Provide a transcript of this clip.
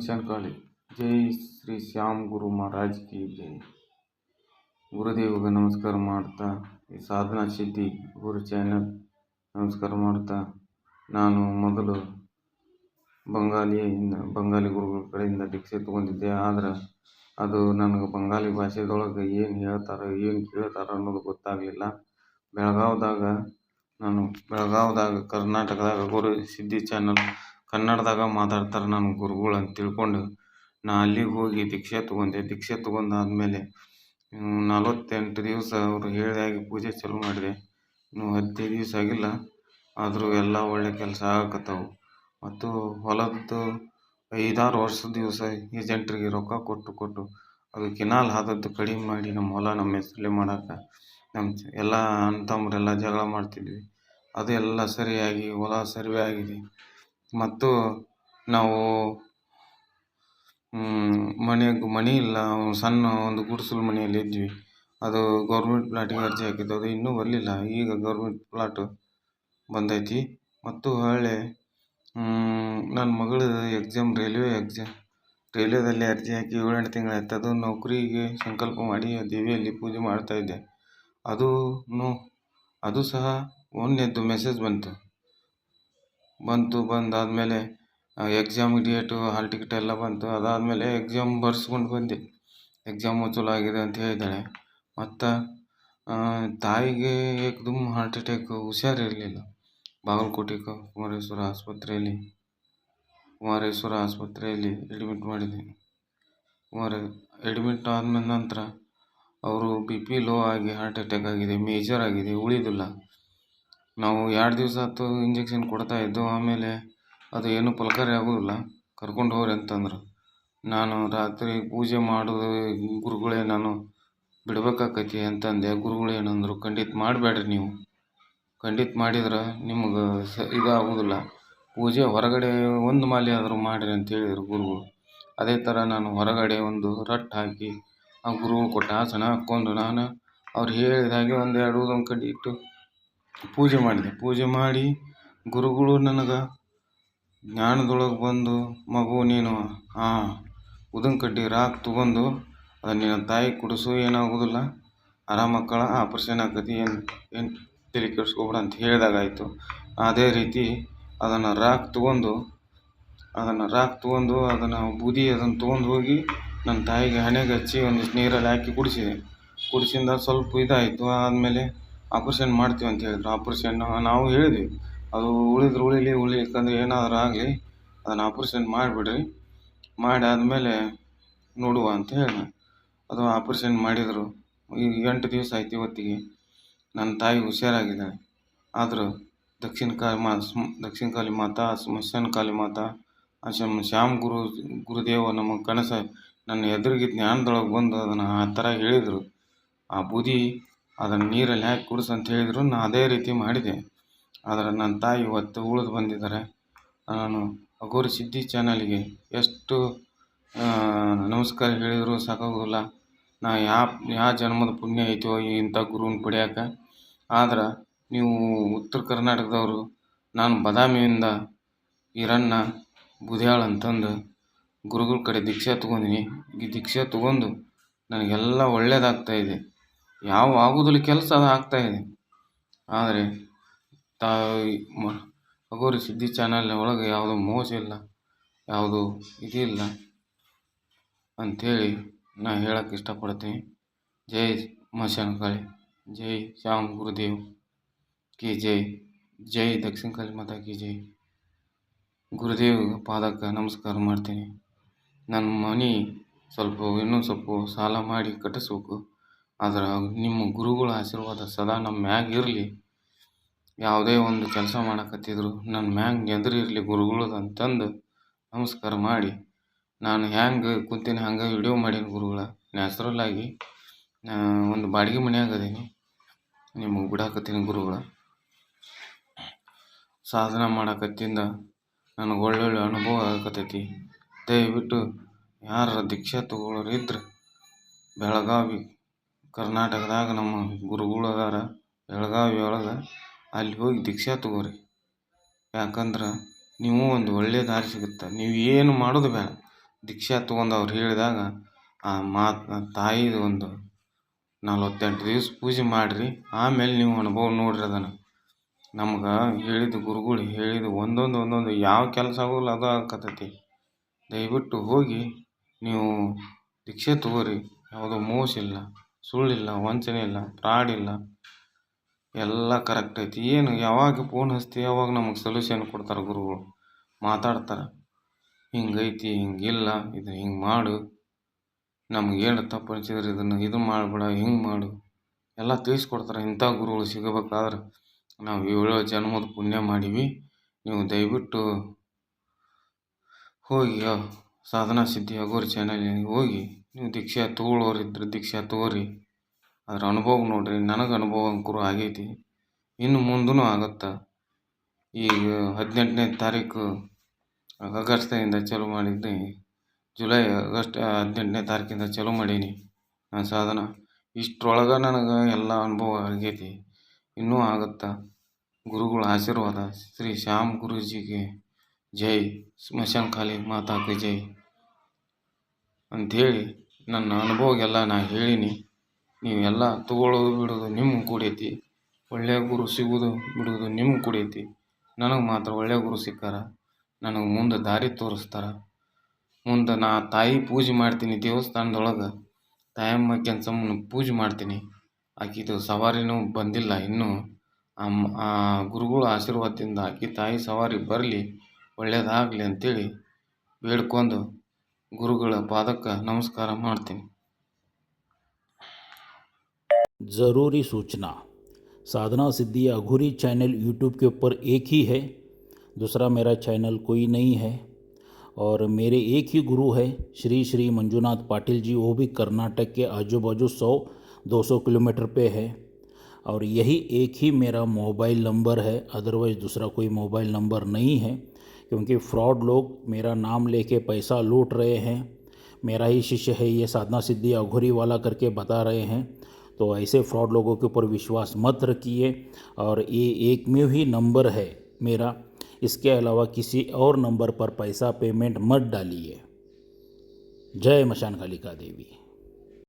ಮಶಾನಕಾಳಿ. ಜೈ ಶ್ರೀ ಶ್ಯಾಮ್ ಗುರು ಮಹಾರಾಜ್ ಕಿ ಜೈ. ಗುರುದೇವಿಗೆ ನಮಸ್ಕಾರ ಮಾಡ್ತಾ, ಈ ಸಾಧನಾ ಸಿದ್ಧಿ ಗುರು ಚಾನೆಲ್ ನಮಸ್ಕಾರ ಮಾಡ್ತಾ, ನಾನು ಮೊದಲು ಬಂಗಾಲಿ ಗುರುಗಳ ಕಡೆಯಿಂದ ದೀಕ್ಷೆ ತಗೊಂಡಿದ್ದೆ. ಆದ್ರೆ ಅದು ನನಗೆ ಬಂಗಾಲಿ ಭಾಷೆದೊಳಗೆ ಏನು ಹೇಳ್ತಾರೋ ಏನು ಕೇಳ್ತಾರೋ ಅನ್ನೋದು ಗೊತ್ತಾಗಲಿಲ್ಲ. ಬೆಳಗಾವ್ದಾಗ ಕರ್ನಾಟಕದಾಗ ಗುರು ಸಿದ್ಧಿ ಚಾನಲ್ ಕನ್ನಡದಾಗ ಮಾತಾಡ್ತಾರೆ ನನ್ನ ಗುರುಗಳು ಅಂತ ತಿಳ್ಕೊಂಡು ನಾ ಅಲ್ಲಿಗೆ ಹೋಗಿ ದೀಕ್ಷೆ ತೊಗೊಂಡೆ. ದೀಕ್ಷೆ ತೊಗೊಂಡಾದ್ಮೇಲೆ 48 ದಿವಸ ಅವರು ಹೇಳಿದಾಗೆ ಪೂಜೆ ಚಾಲೂ ಮಾಡಿದೆ. ಇನ್ನು 15 ದಿವಸ ಆಗಿಲ್ಲ, ಆದರೂ ಎಲ್ಲ ಒಳ್ಳೆ ಕೆಲಸ ಆಗಕತ್ತಾವು. ಮತ್ತು ಹೊಲದ್ದು 5-6 ವರ್ಷದ ದಿವಸ ಏಜೆಂಟ್ರಿಗೆ ರೊಕ್ಕ ಕೊಟ್ಟು ಅದು ಕೆನಾಲ್ ಆದದ್ದು ಕಡಿಮೆ ಮಾಡಿ ನಮ್ಮ ಹೊಲ ನಮ್ಮ ಹೆಸರಲ್ಲೇ ಮಾಡೋಕೆ ನಮ್ಮ ಎಲ್ಲ ಅಣ್ಣ ತಮ್ಮರೆಲ್ಲ ಜಗಳ ಮಾಡ್ತಿದ್ವಿ. ಅದು ಎಲ್ಲ ಸರಿಯಾಗಿ ಹೊಲ ಸರ್ವೆ ಆಗಿದೆ. ಮತ್ತು ನಾವು ಮನೆ ಇಲ್ಲ, ಸಣ್ಣ ಒಂದು ಗುಡಿಸಲು ಮನೆಯಲ್ಲಿ ಇದ್ವಿ. ಅದು ಗೌರ್ಮೆಂಟ್ ಪ್ಲಾಟಿಗೆ ಅರ್ಜಿ ಹಾಕಿದ್ದು, ಅದು ಇನ್ನೂ ಬರಲಿಲ್ಲ. ಈಗ ಗೌರ್ಮೆಂಟ್ ಪ್ಲಾಟ್ ಬಂದೈತಿ. ಮತ್ತು ಹೊಳ್ಳಿ ನನ್ನ ಮಗಳು ರೈಲ್ವೇದಲ್ಲಿ ಅರ್ಜಿ ಹಾಕಿ 7-8 ತಿಂಗಳಾಯ್ತು. ಅದು ನೌಕರಿಗೆ ಸಂಕಲ್ಪ ಮಾಡಿ ದೇವಿಯಲ್ಲಿ ಪೂಜೆ ಮಾಡ್ತಾಯಿದ್ದೆ. ಅದು ಸಹ ಒಂದನೇದ್ದು ಮೆಸೇಜ್ ಬಂದಾದಮೇಲೆ ಎಕ್ಸಾಮ್ ಡೇಟು ಹಾಲ್ ಟಿಕೆಟ್ ಎಲ್ಲ ಬಂತು. ಅದಾದಮೇಲೆ ಎಕ್ಸಾಮ್ ಬರ್ಸ್ಕೊಂಡು ಬಂದೆ. ಎಕ್ಸಾಮು ಚಲೋ ಆಗಿದೆ ಅಂತ ಹೇಳಿದ್ದಾಳೆ. ಮತ್ತು ತಾಯಿಗೆ ಏಕದಮ್ ಹಾರ್ಟ್ ಅಟ್ಯಾಕ್, ಹುಷಾರಿರಲಿಲ್ಲ. ಬಾಗಲಕೋಟೆ ಕುಮಾರೇಶ್ವರ ಆಸ್ಪತ್ರೆಯಲ್ಲಿ ಅಡ್ಮಿಟ್ ಮಾಡಿದೆ. ಅಡ್ಮಿಟ್ ಆದ್ಮೇಲೆ ನಂತರ ಅವರು BP ಲೋ ಆಗಿ ಹಾರ್ಟ್ ಅಟ್ಯಾಕ್ ಆಗಿದೆ, ಮೇಜರ್ ಆಗಿದೆ, ಉಳಿದಿಲ್ಲ. ನಾವು 2 ದಿವಸ ಆಯ್ತು ಇಂಜೆಕ್ಷನ್ ಕೊಡ್ತಾಯಿದ್ದು. ಆಮೇಲೆ ಅದು ಏನೂ ಫಲಕಾರಿ ಆಗೋದಿಲ್ಲ, ಕರ್ಕೊಂಡು ಹೋಗ್ರಿ ಅಂತಂದರು. ನಾನು ರಾತ್ರಿ ಪೂಜೆ ಮಾಡೋದು ಗುರುಗಳೇ ನಾನು ಬಿಡ್ಬೇಕಾಕೈತಿ ಅಂತಂದೆ. ಗುರುಗಳು ಏನಂದರು, ಖಂಡಿತ ಮಾಡಬೇಡ್ರಿ, ನೀವು ಖಂಡಿತ ಮಾಡಿದ್ರೆ ನಿಮ್ಗೆ ಇದಾಗೋದಿಲ್ಲ. ಪೂಜೆ ಹೊರಗಡೆ ಒಂದು ಮಾಲೆ ಆದರೂ ಮಾಡಿರಿ ಅಂತ ಹೇಳಿದರು ಗುರುಗಳು. ಅದೇ ಥರ ನಾನು ಹೊರಗಡೆ ಒಂದು ರಟ್ಟು ಹಾಕಿ ಆ ಗುರುಗಳು ಕೊಟ್ಟ ಆಸನ ಹಾಕ್ಕೊಂಡು ನಾನು ಅವ್ರು ಹೇಳಿದಾಗೆ 1-2 ಊದಿನ ಕಡ್ಡಿ ಇಟ್ಟು ಪೂಜೆ ಮಾಡಿದೆ. ಪೂಜೆ ಮಾಡಿ ಗುರುಗಳು ನನಗೆ ಜ್ಞಾನದೊಳಗೆ ಬಂದು, ಮಗು ನೀನು ಊದಿನ ಕಡ್ಡಿ ರಾಕ್ ತೊಗೊಂಡು ಅದು ನಿನ್ನ ತಾಯಿ ಕುಡಿಸು, ಏನಾಗೋದಿಲ್ಲ, ಆರಾಮಕ್ಕಳ, ಆಪ್ರೇಷನ್ ಆಕತಿ, ಏನು ತಲೆ ಕೆಡಿಸ್ಕೊಬೇಡ ಅಂತ ಹೇಳಿದಾಗಾಯಿತು. ಅದೇ ರೀತಿ ಅದನ್ನು ರಾಕ್ ತೊಗೊಂಡು ಅದನ್ನು ಬೂದಿ ಅದನ್ನು ತೊಗೊಂಡು ಹೋಗಿ ನನ್ನ ತಾಯಿಗೆ ಹಣೆಗೆ ಹಚ್ಚಿ ಒಂದಿಷ್ಟು ನೀರಲ್ಲಿ ಹಾಕಿ ಕುಡಿಸಿಂದ ಸ್ವಲ್ಪ ಇದಾಯಿತು. ಆದಮೇಲೆ ಆಪ್ರೇಷನ್ ಮಾಡ್ತೀವಿ ಅಂತ ಹೇಳಿದ್ರು. ಆಪ್ರೇಷನ್ ನಾವು ಹೇಳಿದ್ವಿ, ಅದು ಉಳಿಲಿಕ್ಕಂದ್ರೆ ಏನಾದರೂ ಆಗಲಿ, ಅದನ್ನು ಆಪ್ರೇಷನ್ ಮಾಡಿಬಿಡ್ರಿ, ಮಾಡಿ ಆದಮೇಲೆ ನೋಡುವ ಅಂತ ಹೇಳಿದೆ. ಅದು ಆಪ್ರೇಷನ್ ಮಾಡಿದರು. ಈಗ 8 ದಿವಸ ಆಯ್ತು ಇವತ್ತಿಗೆ. ನನ್ನ ತಾಯಿ ಹುಷಾರಾಗಿದ್ದಾಳೆ. ಆದರೂ ದಕ್ಷಿಣ ಕಾಳಿ ಮಾತಾ, ಸ್ಮಶಾನ ಕಾಳಿ ಮಾತಾ, ಶ್ಯಾಮ್ ಗುರುದೇವ ನಮ್ಮ ಕನಸು ನನ್ನ ಎದುರಿಗೆ ಜ್ಞಾನದೊಳಗೆ ಬಂದು ಅದನ್ನು ಆ ಥರ ಹೇಳಿದರು. ಆ ಬೂದಿ ಅದನ್ನು ನೀರಲ್ಲಿ ಹಾಕಿ ಕುಡಿಸು ಅಂತ ಹೇಳಿದರು. ನಾನು ಅದೇ ರೀತಿ ಮಾಡಿದೆ. ಆದರೆ ನನ್ನ ತಾಯಿ ಇವತ್ತು ಉಳಿದು ಬಂದಿದ್ದಾರೆ. ನಾನು ಅಘೋರಿ ಸಿದ್ಧಿ ಚಾನಲ್ಗೆ ಎಷ್ಟು ನಮಸ್ಕಾರ ಹೇಳಿದರೂ ಸಾಕಾಗೋದಿಲ್ಲ. ನಾ ಯಾವ ಜನ್ಮದ ಪುಣ್ಯ ಐತೋ ಇಂಥ ಗುರುವಿನ ಪಡ್ಯಾಕ. ಆದ್ರೆ ನೀವು ಉತ್ತರ ಕರ್ನಾಟಕದವರು, ನಾನು ಬಾದಾಮಿಯಿಂದ ಈರಣ್ಣ ಬುದ್ಯಾಳ್ ಅಂತಂದು ಗುರುಗಳ ಕಡೆ ದೀಕ್ಷೆ ತೊಗೊಂಡಿನಿ. ಈ ದೀಕ್ಷೆ ತೊಗೊಂಡು ನನಗೆಲ್ಲ ಒಳ್ಳೇದಾಗ್ತಾಯಿದೆ. ಯಾವ ಆಗೋದಿಲ್ಲ ಕೆಲಸ ಅದು ಆಗ್ತಾಯಿದೆ. ಆದರೆ ಅಘೋರಿ ಸಿದ್ಧಿ ಚಾನಲ್ ಒಳಗೆ ಯಾವುದೂ ಮೋಸ ಇಲ್ಲ, ಯಾವುದೂ ಇದಿಲ್ಲ ಅಂಥೇಳಿ ನಾ ಹೇಳೋಕ್ಕೆ ಇಷ್ಟಪಡ್ತೀನಿ. ಜೈ ಮಶಾನಕಾಳಿ, ಜೈ ಶ್ಯಾಮ್ ಗುರುದೇವ್ ಕಿ ಜೈ, ಜೈ ದಕ್ಷಿಣ ಕಾಳಿ ಮಾತಾ ಕಿ ಜೈ. ಗುರುದೇವ್ ಪಾದಕ್ಕೆ ನಮಸ್ಕಾರ ಮಾಡ್ತೀನಿ. ನನ್ನ ಮನೆ ಇನ್ನೂ ಸ್ವಲ್ಪ ಸಾಲ ಮಾಡಿ ಕಟ್ಟಿಸ್ಬೇಕು. ಆದ್ರೆ ನಿಮ್ಮ ಗುರುಗಳ ಆಶೀರ್ವಾದ ಸದಾ ನಮ್ಮ ಮ್ಯಾಗ ಇರಲಿ. ಯಾವುದೇ ಒಂದು ಕೆಲಸ ಮಾಡಕತ್ತಿದ್ರು ನನ್ನ ಮ್ಯಾಗ ಎದುರಿರಲಿ ಗುರುಗಳದು ಅಂತಂದು ನಮಸ್ಕಾರ ಮಾಡಿ, ನಾನು ಹ್ಯಾಂಗೆ ಕುಂತೀನಿ ಹಂಗೆ ವಿಡಿಯೋ ಮಾಡೀನಿ ಗುರುಗಳ. ನ್ಯಾಚುರಲ್ಲಾಗಿ ಒಂದು ಬಾಡಿಗೆ ಮನ್ಯಾಗ ಅದೀನಿ, ನಿಮಗೆ ಬಿಡಾಕತ್ತೀನಿ ಗುರುಗಳ. ಸಾಧನೆ ಮಾಡಕತ್ತಿಂದ ನನಗೆ ಒಳ್ಳೊಳ್ಳೆ ಅನುಭವ ಆಗಕತ್ತೈತಿ. ದಯವಿಟ್ಟು ಯಾರು ದೀಕ್ಷೆ ತಗೊಳ್ಳೋರು ಇದ್ರೆ ಬೆಳಗಾವಿ ಕರ್ನಾಟಕದಾಗ ನಮ್ಮ ಗುರುಗಳು ಅದಾರ, ಬೆಳಗಾವಿ ಒಳಗೆ, ಅಲ್ಲಿ ಹೋಗಿ ದೀಕ್ಷೆ ತಗೋರಿ. ಯಾಕಂದ್ರೆ ನೀವು ಒಂದು ಒಳ್ಳೆಯ ದಾರಿ ಸಿಗುತ್ತೆ. ನೀವು ಏನು ಮಾಡೋದು ಬೇಡ, ದೀಕ್ಷಾ ತೊಗೊಂಡು ಅವ್ರು ಹೇಳಿದಾಗ ಆ ಮಾತು ತಾಯಿದು ಒಂದು 48 ದಿವಸ ಪೂಜೆ ಮಾಡಿರಿ, ಆಮೇಲೆ ನೀವು ಅನುಭವ ನೋಡ್ರಿ. ಅದನ್ನು ನಮ್ಗೆ ಹೇಳಿದ ಗುರುಗಳು ಹೇಳಿದ ಒಂದೊಂದು ಯಾವ ಕೆಲಸ ಆಗೋಲ್ಲ ಅದು ಆಗಕತ್ತೈತಿ. ದಯವಿಟ್ಟು ಹೋಗಿ ನೀವು ದೀಕ್ಷೆ ತಗೋರಿ. ಯಾವುದೋ ಮೋಸ ಇಲ್ಲ, ಸುಳ್ಳಿಲ್ಲ, ವಂಚನೆ ಇಲ್ಲ, ಫ್ರಾಡ್ ಇಲ್ಲ, ಎಲ್ಲ ಕರೆಕ್ಟ್ ಐತಿ. ಏನು ಯಾವಾಗ ಫೋನ್ ಹಚ್ತೀವಿ ಯಾವಾಗ ನಮಗೆ ಸೊಲ್ಯೂಷನ್ ಕೊಡ್ತಾರೆ ಗುರುಗಳು, ಮಾತಾಡ್ತಾರೆ. ಹಿಂಗೈತಿ, ಹಿಂಗಿಲ್ಲ, ಇದು ಹಿಂಗೆ ಮಾಡು, ನಮಗೇನು ತಪ್ಪು ಅನಿಸಿದ್ರೆ ಇದು ಮಾಡಬೇಡ, ಹಿಂಗೆ ಮಾಡು, ಎಲ್ಲ ತಿಳಿಸ್ಕೊಡ್ತಾರೆ. ಇಂಥ ಗುರುಗಳು ಸಿಗಬೇಕಾದ್ರೆ ನಾವು 7 ಜನ್ಮದ ಪುಣ್ಯ ಮಾಡೀವಿ. ನೀವು ದಯವಿಟ್ಟು ಹೋಗಿ ಸಾಧನಾ ಸಿದ್ಧಿ ಅಘೋರಿ ಚಾನಲ್ಗೆ ಹೋಗಿ ನೀವು ದೀಕ್ಷೆ ತೊಗೊಳ್ಳೋರಿದ್ರೆ ದೀಕ್ಷೆ ತಗೋರಿ. ಅದ್ರ ಅನುಭವ ನೋಡ್ರಿ. ನನಗೆ ಅನುಭವ ಅಂಕುರು ಆಗೈತಿ, ಇನ್ನು ಮುಂದೂ ಆಗುತ್ತೆ. ಈಗ 18ನೇ ತಾರೀಕು ಆಗಸ್ಟಿಂದ ಚಾಲೂ ಮಾಡಿದ್ದೆ, ಆಗಸ್ಟ್ 18ನೇ ತಾರೀಕಿಂದ ಚಾಲೂ ಮಾಡೀನಿ ನಾನು ಸಾಧನ. ಇಷ್ಟರೊಳಗೆ ನನಗೆ ಎಲ್ಲ ಅನುಭವ ಆಗೈತಿ, ಇನ್ನೂ ಆಗುತ್ತೆ. ಗುರುಗಳ ಆಶೀರ್ವಾದ. ಶ್ರೀ ಶ್ಯಾಮ್ ಗುರೂಜಿಗೆ ಜೈ, ಸ್ಮಶಾನ ಖಾಲಿ ಮಾತಾಕ್ಕೆ ಜೈ ಅಂಥೇಳಿ ನನ್ನ ಅನುಭವಗೆಲ್ಲ ನಾನು ಹೇಳೀನಿ. ನೀವೆಲ್ಲ ತಗೊಳ್ಳೋದು ಬಿಡೋದು ನಿಮ್ಮ ಕೂಡೈತಿ. ಒಳ್ಳೆಯ ಗುರು ಸಿಗೋದು ಬಿಡೋದು ನಿಮ್ಮ ಕೂಡೈತಿ. ನನಗೆ ಮಾತ್ರ ಒಳ್ಳೆಯ ಗುರು ಸಿಕ್ಕಾರ, ನನಗೆ ಮುಂದೆ ದಾರಿ ತೋರಿಸ್ತಾರೆ. ಮುಂದೆ ನಾ ತಾಯಿ ಪೂಜೆ ಮಾಡ್ತೀನಿ ದೇವಸ್ಥಾನದೊಳಗೆ, ತಾಯಮ್ಮ ಕೆಂಚಮ್ಮನ ಪೂಜೆ ಮಾಡ್ತೀನಿ. ಆಕಿದು ಸವಾರಿನೂ ಬಂದಿಲ್ಲ ಇನ್ನೂ. ಆ ಗುರುಗಳ ಆಶೀರ್ವಾದದಿಂದ ಆಕಿ ತಾಯಿ ಸವಾರಿ ಬರಲಿ, ಒಳ್ಳೆಯದಾಗಲಿ ಅಂತೇಳಿ ಬೇಡ್ಕೊಂಡು ಗುರುಗಳ ಪಾದಕ್ಕೆ नमस्कार ಮಾಡ್ತೀನಿ. ज़रूरी सूचना, साधना सिद्धि अघोरी चैनल यूट्यूब के ऊपर एक ही है, दूसरा मेरा चैनल कोई नहीं है। और मेरे एक ही गुरु है श्री श्री मंजुनाथ पाटिल जी, वो भी कर्नाटक के आजू बाजू 100-200 किलोमीटर पे है। और यही एक ही मेरा मोबाइल नंबर है, अदरवाइज़ दूसरा कोई मोबाइल नंबर नहीं है, क्योंकि फ्रॉड लोग मेरा नाम लेके पैसा लूट रहे हैं। मेरा ही शिष्य है ये साधना सिद्धि अघोरी वाला करके बता रहे हैं, तो ऐसे फ्रॉड लोगों के ऊपर विश्वास मत रखिए। और ये एक में ही नंबर है मेरा, इसके अलावा किसी और नंबर पर पैसा पेमेंट मत डालिए। जय मशान कालिका देवी।